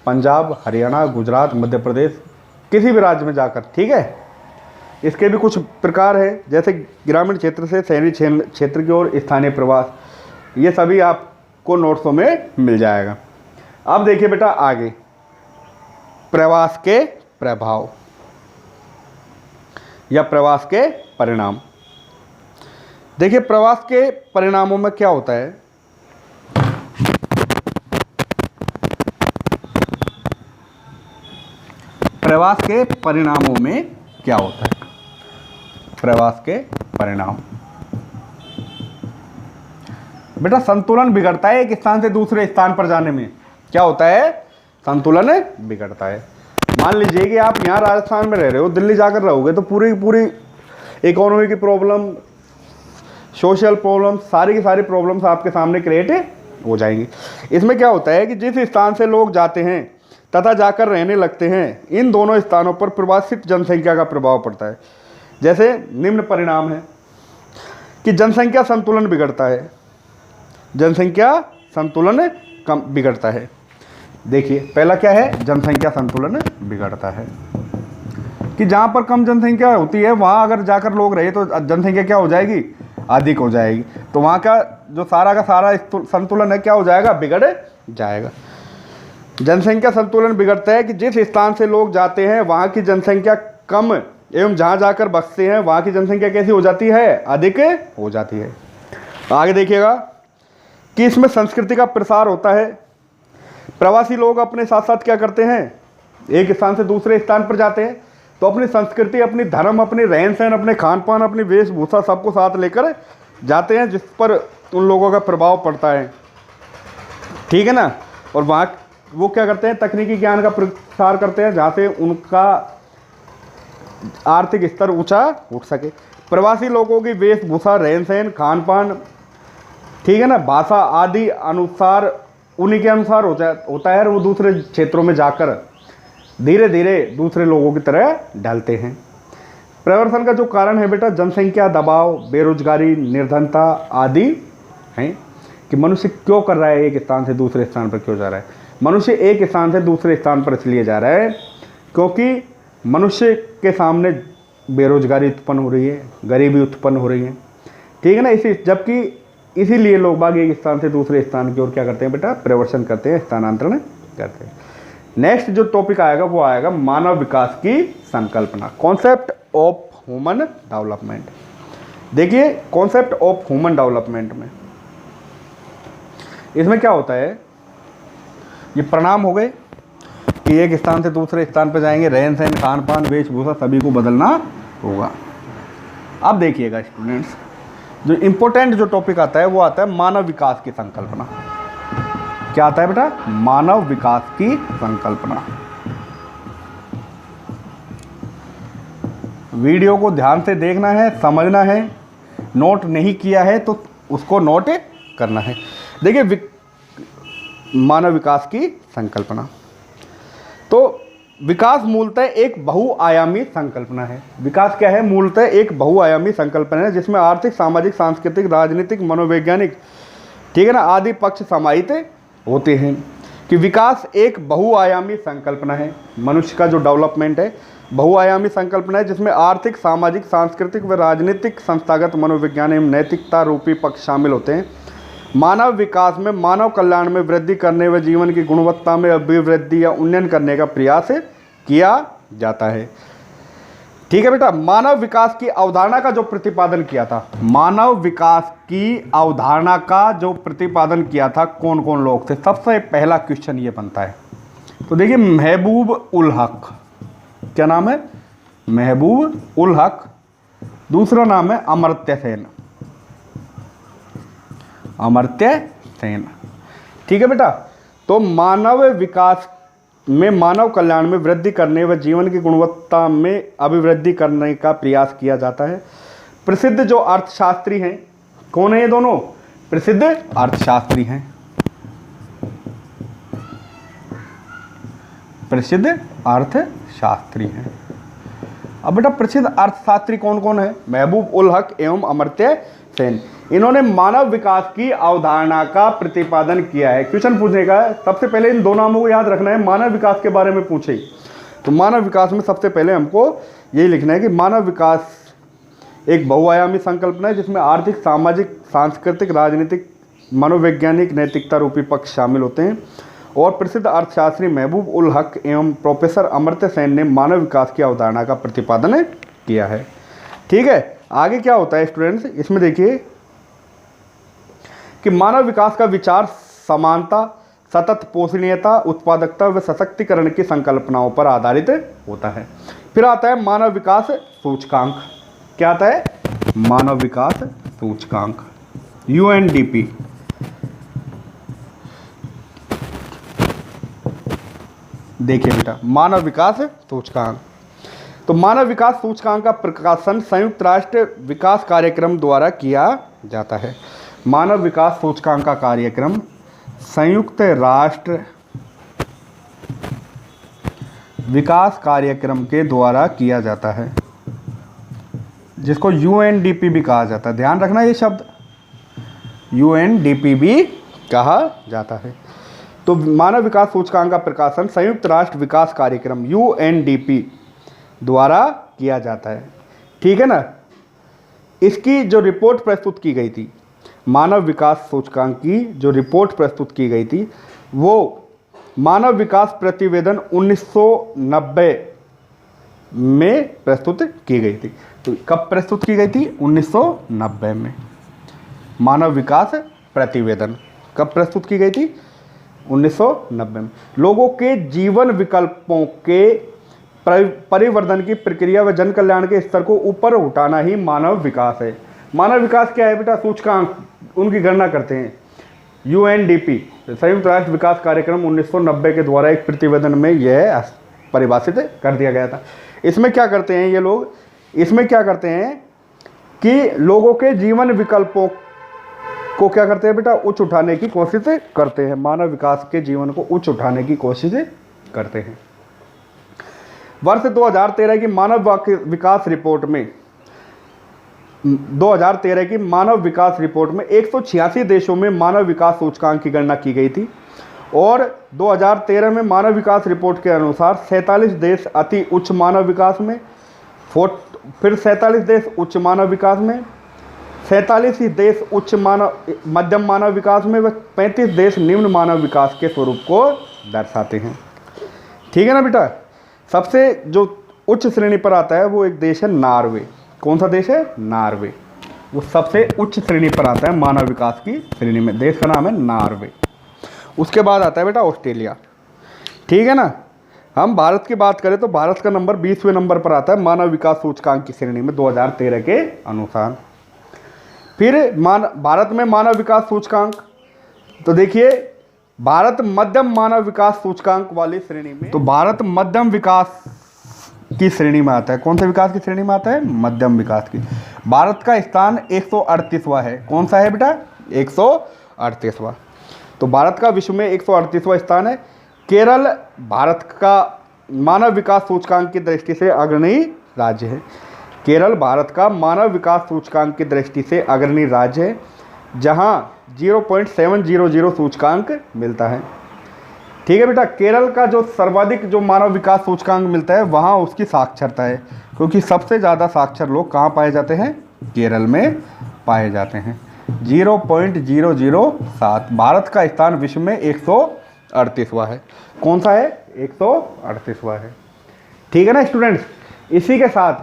पंजाब, हरियाणा, गुजरात, मध्य प्रदेश, किसी भी राज्य में जाकर। ठीक है। इसके भी कुछ प्रकार है, जैसे ग्रामीण क्षेत्र से शहरी क्षेत्र की ओर स्थानीय प्रवास। ये सभी आपको नोट्सों में मिल जाएगा। अब देखिए बेटा आगे प्रवास के प्रभाव या प्रवास के परिणाम। देखिए प्रवास के परिणामों में क्या होता है, प्रवास के परिणामों में क्या होता है, प्रवास के परिणाम, बेटा संतुलन बिगड़ता है। एक स्थान से दूसरे स्थान पर जाने में क्या होता है, संतुलन बिगड़ता है। मान लीजिए कि आप यहाँ राजस्थान में रह रहे हो, दिल्ली जाकर रहोगे तो पूरी इकोनॉमी की प्रॉब्लम, सोशल प्रॉब्लम, सारी की सारी प्रॉब्लम्स आपके सामने क्रिएट हो जाएंगी। इसमें क्या होता है कि जिस स्थान से लोग जाते हैं तथा जाकर रहने लगते हैं, इन दोनों स्थानों पर प्रवासित जनसंख्या का प्रभाव पड़ता है। जैसे निम्न परिणाम है कि जनसंख्या संतुलन बिगड़ता है, जनसंख्या संतुलन कम बिगड़ता है। देखिए पहला क्या है, जनसंख्या संतुलन बिगड़ता है कि जहाँ पर कम जनसंख्या होती है वहाँ अगर जाकर लोग रहे तो जनसंख्या क्या हो जाएगी, अधिक हो जाएगी। तो वहाँ का जो सारा का सारा संतुलन है क्या हो जाएगा, बिगड़ जाएगा। जनसंख्या संतुलन बिगड़ता है कि जिस स्थान से लोग जाते हैं वहाँ की जनसंख्या कम एवं जहाँ जाकर बसते हैं वहाँ की जनसंख्या कैसी हो जाती है, अधिक हो जाती है। आगे देखिएगा कि इसमें संस्कृति का प्रसार होता है। प्रवासी लोग अपने साथ साथ क्या करते हैं, एक स्थान से दूसरे स्थान पर जाते हैं, तो अपनी संस्कृति, अपनी धर्म, अपनी रहन सहन, अपने खान पान, अपनी वेशभूषा सबको साथ लेकर जाते हैं, जिस पर उन लोगों का प्रभाव पड़ता है, ठीक है ना। और वहाँ वो क्या करते हैं, तकनीकी ज्ञान का प्रसार करते हैं, जहाँ से उनका आर्थिक स्तर ऊंचा उठ सके। प्रवासी लोगों की वेशभूषा, रहन सहन, खान पान, ठीक है ना, भाषा आदि अनुसार उन्हीं के अनुसार होता है, और वो दूसरे क्षेत्रों में जाकर धीरे धीरे दूसरे लोगों की तरह ढलते हैं। परिवर्तन का जो कारण है बेटा, जनसंख्या दबाव, बेरोजगारी, निर्धनता आदि हैं, कि मनुष्य क्यों कर रहा है, एक स्थान से दूसरे स्थान पर क्यों जा रहा है। मनुष्य एक स्थान से दूसरे स्थान पर इसलिए जा रहा है क्योंकि मनुष्य के सामने बेरोजगारी उत्पन्न हो रही है, गरीबी उत्पन्न हो रही है, ठीक है ना। जबकि इसीलिए लोग बाग एक स्थान से दूसरे स्थान की ओर क्या करते हैं बेटा, परिवर्तन करते हैं, स्थानांतरण करते हैं। नेक्स्ट जो टॉपिक आएगा वो आएगा मानव विकास की संकल्पना, कॉन्सेप्ट ऑफ ह्यूमन डेवलपमेंट। देखिए कॉन्सेप्ट ऑफ ह्यूमन डेवलपमेंट में इसमें क्या होता है, ये प्रणाम हो गए कि एक स्थान से दूसरे स्थान पर जाएंगे, रहन सहन, खान पान, वेशभूषा सभी को बदलना होगा। अब देखिएगा स्टूडेंट्स, जो इम्पोर्टेंट जो टॉपिक आता है वो आता है मानव विकास की संकल्पना। क्या आता है बेटा, मानव विकास की संकल्पना। वीडियो को ध्यान से देखना है, समझना है, नोट नहीं किया है तो उसको नोट करना है। देखिए मानव विकास की संकल्पना, तो विकास मूलतः एक बहुआयामी संकल्पना है। विकास क्या है, मूलतः एक बहुआयामी संकल्पना है जिसमें आर्थिक, सामाजिक, सांस्कृतिक, राजनीतिक, मनोवैज्ञानिक, ठीक है ना, आदि पक्ष समाहित होते हैं। कि विकास एक बहुआयामी संकल्पना है, मनुष्य का जो डेवलपमेंट है बहुआयामी संकल्पना है जिसमें आर्थिक, सामाजिक, सांस्कृतिक व राजनीतिक, संस्थागत, मनोविज्ञान एवं नैतिकता रूपी पक्ष शामिल होते हैं। मानव विकास में मानव कल्याण में वृद्धि करने व जीवन की गुणवत्ता में अभिवृद्धि या उन्नयन करने का प्रयास किया जाता है, ठीक है बेटा। मानव विकास की अवधारणा का जो प्रतिपादन किया था, मानव विकास की अवधारणा का जो प्रतिपादन किया था, कौन कौन लोग थे, सबसे पहला क्वेश्चन ये बनता है। तो देखिए महबूब उल हक, क्या नाम है, महबूब उल हक, दूसरा नाम है अमर्त्य सेन, अमर्त्य सेन, ठीक है बेटा। तो मानव विकास में मानव कल्याण में वृद्धि करने व जीवन की गुणवत्ता में अभिवृद्धि करने का प्रयास किया जाता है। प्रसिद्ध जो अर्थशास्त्री हैं, कौन है ये दोनों, प्रसिद्ध अर्थशास्त्री हैं, प्रसिद्ध अर्थशास्त्री हैं। अब बेटा प्रसिद्ध अर्थशास्त्री कौन कौन है, महबूब उल हक एवं अमर्त्य सेन। इन्होंने मानव विकास की अवधारणा का प्रतिपादन किया है। क्वेश्चन पूछने का है, सबसे पहले इन दो नामों को याद रखना है, मानव विकास के बारे में पूछे तो मानव विकास में सबसे पहले हमको यही लिखना है कि मानव विकास एक बहुआयामी संकल्पना है जिसमें आर्थिक, सामाजिक, सांस्कृतिक, राजनीतिक, मनोवैज्ञानिक, नैतिकता रूपी पक्ष शामिल होते हैं। और प्रसिद्ध अर्थशास्त्री महबूब उल हक एवं प्रोफेसर अमर्त्य सेन ने मानव विकास की अवधारणा का प्रतिपादन किया है, ठीक है। आगे क्या होता है स्टूडेंट्स, इसमें देखिए कि मानव विकास का विचार समानता, सतत पोषणीयता, उत्पादकता व सशक्तिकरण की संकल्पनाओं पर आधारित होता है। फिर आता है मानव विकास सूचकांक। क्या आता है, मानव विकास सूचकांक, UNDP। देखिए बेटा मानव विकास सूचकांक, तो मानव विकास सूचकांक का प्रकाशन संयुक्त राष्ट्र विकास कार्यक्रम द्वारा किया जाता है। मानव विकास सूचकांक का कार्यक्रम संयुक्त राष्ट्र विकास कार्यक्रम के द्वारा किया जाता है, जिसको UNDP भी कहा जाता है। ध्यान रखना ये शब्द, UNDP भी कहा जाता है। तो मानव विकास सूचकांक का प्रकाशन संयुक्त राष्ट्र विकास कार्यक्रम UNDP द्वारा किया जाता है, ठीक है ना। इसकी जो रिपोर्ट प्रस्तुत की गई थी, मानव विकास सूचकांक की जो रिपोर्ट प्रस्तुत की गई थी वो मानव विकास प्रतिवेदन 1990 में प्रस्तुत की गई थी। तो कब प्रस्तुत की गई थी, 1990 में। मानव विकास प्रतिवेदन कब प्रस्तुत की गई थी, 1990 में। लोगों के जीवन विकल्पों के परिवर्धन की प्रक्रिया व जन कल्याण के स्तर को ऊपर उठाना ही मानव विकास है। मानव विकास क्या है बेटा? सूचकांक, उनकी गणना करते हैं। UNDP संयुक्त राष्ट्र विकास कार्यक्रम 1990 के द्वारा एक प्रतिवेदन में यह परिभाषित कर दिया गया था। इसमें क्या करते हैं ये लोग? इसमें क्या करते हैं कि लोगों के जीवन विकल्पों को क्या करते हैं बेटा? उच्च उठाने की कोशिश करते हैं। मानव विकास के जीवन को उच्च उठाने की कोशिश करते हैं। वर्ष 2013 की मानव विकास रिपोर्ट में 2013 की मानव विकास रिपोर्ट में 186 देशों में मानव विकास सूचकांक की गणना की गई थी और 2013 में मानव विकास रिपोर्ट के अनुसार 47 देश अति उच्च मानव विकास में, फिर 47 देश उच्च मानव विकास में, 47 ही देश मध्यम मानव विकास में व 35 देश निम्न मानव विकास के स्वरूप को दर्शाते हैं। ठीक है ना बेटा? सबसे जो उच्च श्रेणी पर आता है वो एक देश है नॉर्वे। कौन सा देश है? नॉर्वे। वो सबसे उच्च श्रेणी पर आता है मानव विकास की श्रेणी में। देश का नाम है नॉर्वे। उसके बाद आता है बेटा ऑस्ट्रेलिया। ठीक है ना? हम भारत की बात करें तो भारत का नंबर 20वें नंबर पर आता है मानव विकास सूचकांक की श्रेणी में 2013 के अनुसार। फिर भारत में मानव विकास सूचकांक, तो देखिए भारत मध्यम मानव विकास सूचकांक वाली श्रेणी में, तो भारत मध्यम विकास की श्रेणी में आता है। कौन से विकास की श्रेणी में आता है? मध्यम विकास की। भारत का स्थान 138वां है। कौन सा है बेटा? 138वां। तो भारत का विश्व में 138वां स्थान है। केरल भारत का मानव विकास सूचकांक की दृष्टि से अग्रणी राज्य है। केरल भारत का मानव विकास सूचकांक की दृष्टि से अग्रणी राज्य है, जहां 0.700 सूचकांक मिलता है। ठीक है बेटा? केरल का जो सर्वाधिक जो मानव विकास सूचकांक मिलता है वहाँ उसकी साक्षरता है, क्योंकि सबसे ज़्यादा साक्षर लोग कहाँ पाए जाते हैं? केरल में पाए जाते हैं। 0.007। भारत का स्थान विश्व में 138वां है। कौन सा है? 138वां है। ठीक है ना स्टूडेंट्स? इसी के साथ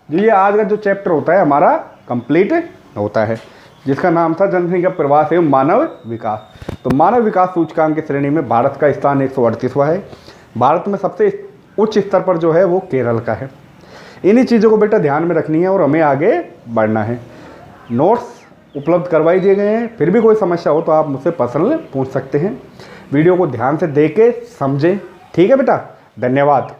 जो ये आज का जो चैप्टर होता है हमारा कंप्लीट होता है, जिसका नाम था जनसंख्या प्रवास एवं मानव विकास। तो मानव विकास सूचकांक की श्रेणी में भारत का स्थान 138वां है। भारत में सबसे उच्च स्तर पर जो है वो केरल का है। इन्हीं चीज़ों को बेटा ध्यान में रखनी है और हमें आगे बढ़ना है। नोट्स उपलब्ध करवाई दिए गए हैं। फिर भी कोई समस्या हो तो आप मुझसे पर्सनल पूछ सकते हैं। वीडियो को ध्यान से देखें, समझें। ठीक है बेटा? धन्यवाद।